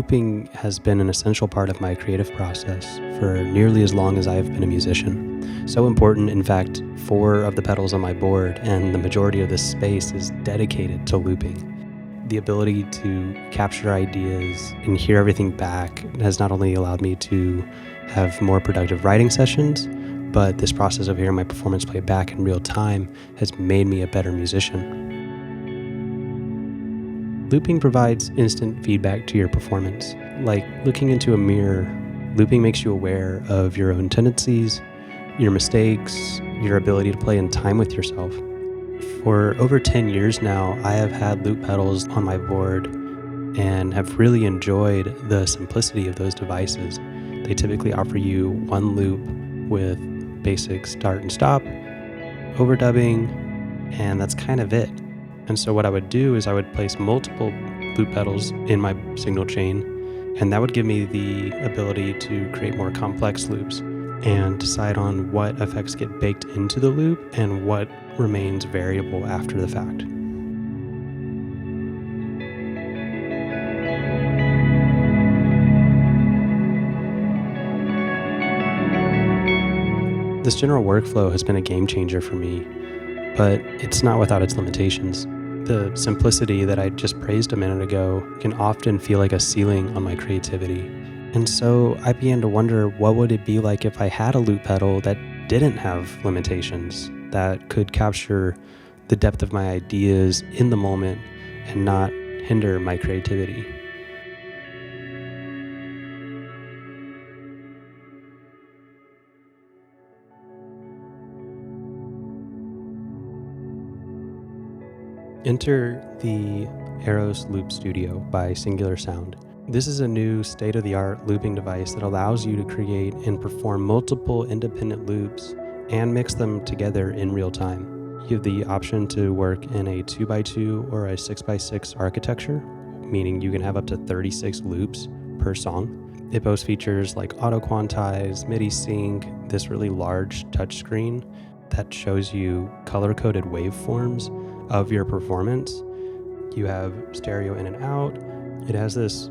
Looping has been an essential part of my creative process for nearly as long as I've been a musician. So important, in fact, 4 of the pedals on my board and the majority of this space is dedicated to looping. The ability to capture ideas and hear everything back has not only allowed me to have more productive writing sessions, but this process of hearing my performance play back in real time has made me a better musician. Looping provides instant feedback to your performance. Like looking into a mirror, looping makes you aware of your own tendencies, your mistakes, your ability to play in time with yourself. For over 10 years now, I have had loop pedals on my board and have really enjoyed the simplicity of those devices. They typically offer you one loop with basic start and stop, overdubbing, and that's kind of it. And so what I would do is I would place multiple loop pedals in my signal chain, and that would give me the ability to create more complex loops and decide on what effects get baked into the loop and what remains variable after the fact. This general workflow has been a game changer for me, but it's not without its limitations. The simplicity that I just praised a minute ago can often feel like a ceiling on my creativity. And so I began to wonder, what would it be like if I had a loop pedal that didn't have limitations, that could capture the depth of my ideas in the moment and not hinder my creativity? Enter the Aeros Loop Studio by Singular Sound. This is a new state-of-the-art looping device that allows you to create and perform multiple independent loops and mix them together in real time. You have the option to work in a 2x2 or a 6x6 architecture, meaning you can have up to 36 loops per song. It boasts features like auto quantize, MIDI sync, this really large touchscreen that shows you color-coded waveforms of your performance. You have stereo in and out. It has this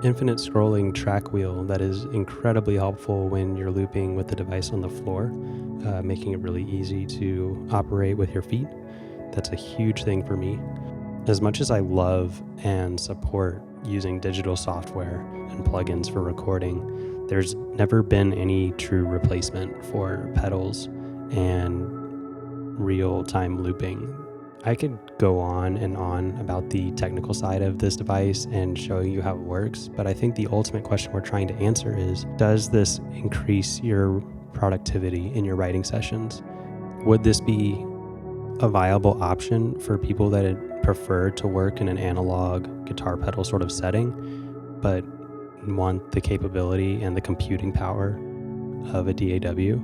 infinite scrolling track wheel that is incredibly helpful when you're looping with the device on the floor, making it really easy to operate with your feet. That's a huge thing for me. As much as I love and support using digital software and plugins for recording, there's never been any true replacement for pedals and real-time looping. I could go on and on about the technical side of this device and showing you how it works, but I think the ultimate question we're trying to answer is, does this increase your productivity in your writing sessions? Would this be a viable option for people that prefer to work in an analog guitar pedal sort of setting, but want the capability and the computing power of a DAW?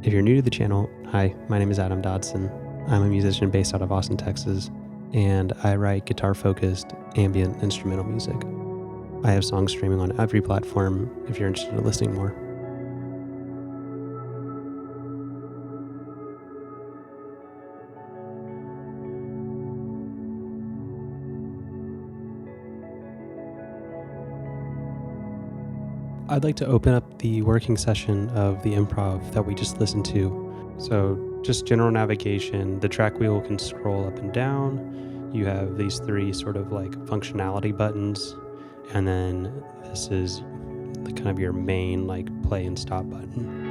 If you're new to the channel, hi, my name is Dodson. I'm a musician based out of Austin, Texas, and I write guitar-focused ambient instrumental music. I have songs streaming on every platform if you're interested in listening more. I'd like to open up the working session of the improv that we just listened to. So just general navigation, the track wheel can scroll up and down. You have these 3 sort of like functionality buttons, and then this is the kind of your main like play and stop button.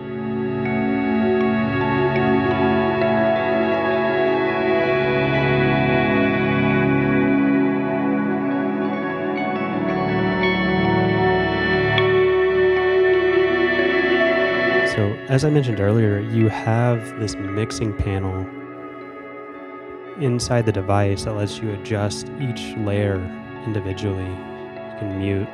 So as I mentioned earlier, you have this mixing panel inside the device that lets you adjust each layer individually. You can mute,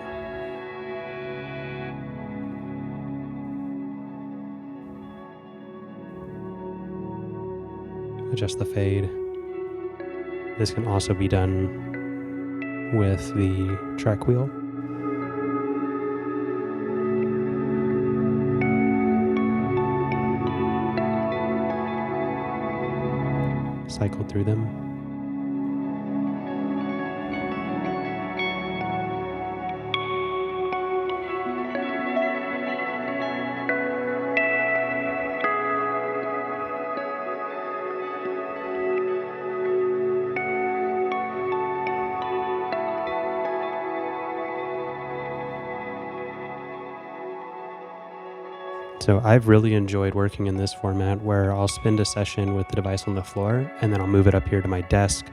adjust the fade. This can also be done with the track wheel. Cycle through them. So I've really enjoyed working in this format where I'll spend a session with the device on the floor and then I'll move it up here to my desk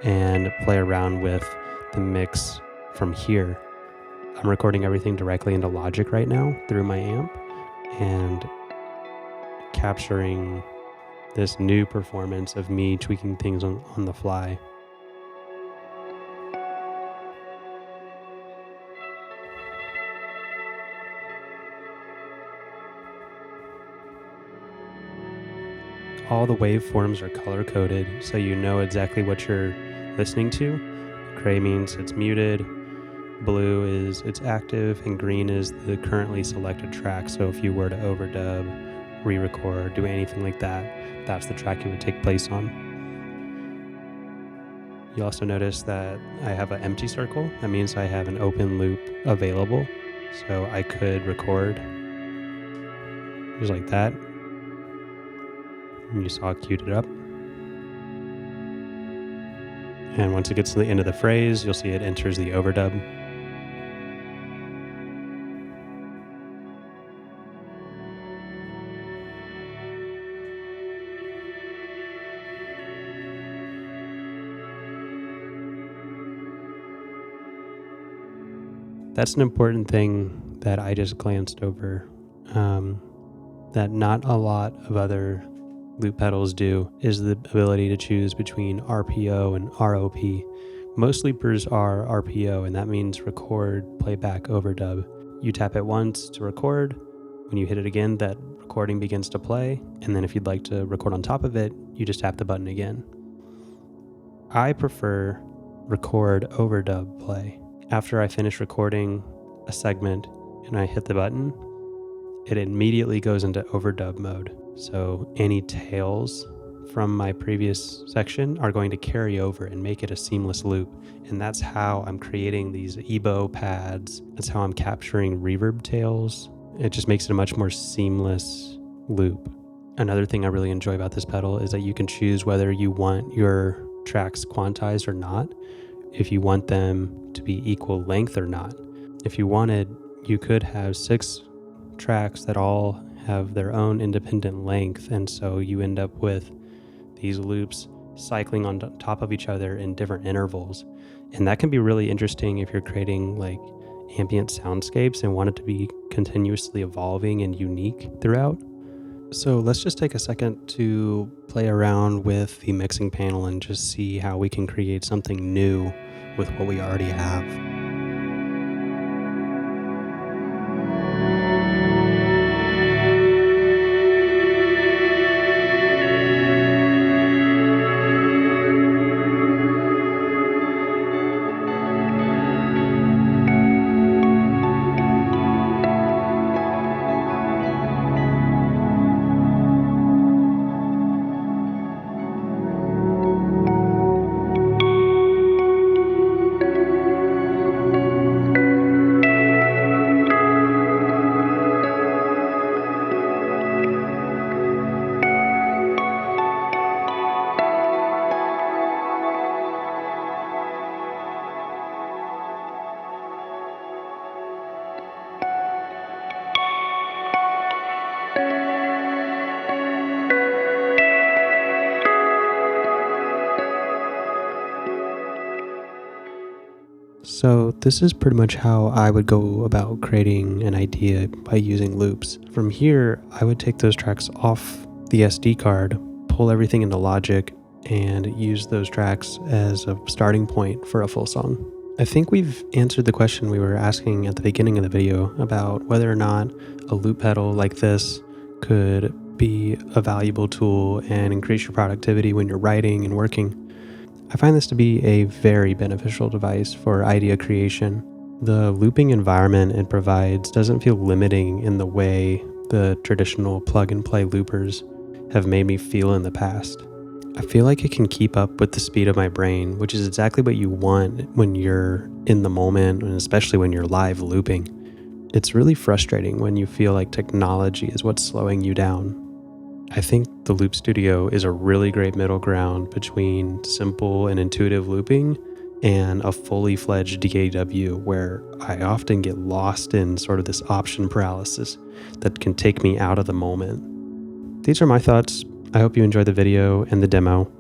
and play around with the mix from here. I'm recording everything directly into Logic right now through my amp and capturing this new performance of me tweaking things on the fly. All the waveforms are color coded so you know exactly what you're listening to. Gray means it's muted, blue is it's active, and green is the currently selected track. So if you were to overdub, re-record, do anything like that, that's the track it would take place on. You also notice that I have an empty circle. That means I have an open loop available. So I could record just like that. And you saw it queued it up. And once it gets to the end of the phrase, you'll see it enters the overdub. That's an important thing that I just glanced over, that not a lot of other loop pedals do, is the ability to choose between RPO and ROP. Most loopers are RPO, and that means record, playback, overdub. You tap it once to record. When you hit it again, that recording begins to play, and then if you'd like to record on top of it, you just tap the button again. I prefer record, overdub, play. After I finish recording a segment and I hit the button, it immediately goes into overdub mode. So any tails from my previous section are going to carry over and make it a seamless loop. And that's how I'm creating these EBO pads. That's how I'm capturing reverb tails. It just makes it a much more seamless loop. Another thing I really enjoy about this pedal is that you can choose whether you want your tracks quantized or not, if you want them to be equal length or not. If you wanted, you could have 6 tracks that all have their own independent length, and so you end up with these loops cycling on top of each other in different intervals. And that can be really interesting if you're creating like ambient soundscapes and want it to be continuously evolving and unique throughout. So let's just take a second to play around with the mixing panel and just see how we can create something new with what we already have. So this is pretty much how I would go about creating an idea by using loops. From here, I would take those tracks off the SD card, pull everything into Logic, and use those tracks as a starting point for a full song. I think we've answered the question we were asking at the beginning of the video about whether or not a loop pedal like this could be a valuable tool and increase your productivity when you're writing and working. I find this to be a very beneficial device for idea creation. The looping environment it provides doesn't feel limiting in the way the traditional plug-and-play loopers have made me feel in the past. I feel like it can keep up with the speed of my brain, which is exactly what you want when you're in the moment, and especially when you're live looping. It's really frustrating when you feel like technology is what's slowing you down. I think the Loop Studio is a really great middle ground between simple and intuitive looping and a fully fledged DAW where I often get lost in sort of this option paralysis that can take me out of the moment. These are my thoughts. I hope you enjoyed the video and the demo.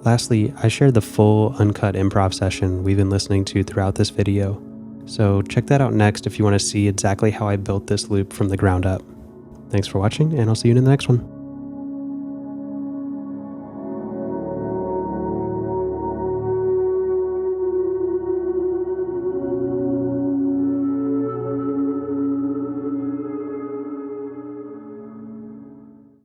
Lastly, I shared the full uncut improv session we've been listening to throughout this video, so check that out next if you want to see exactly how I built this loop from the ground up. Thanks for watching, and I'll see you in the next one.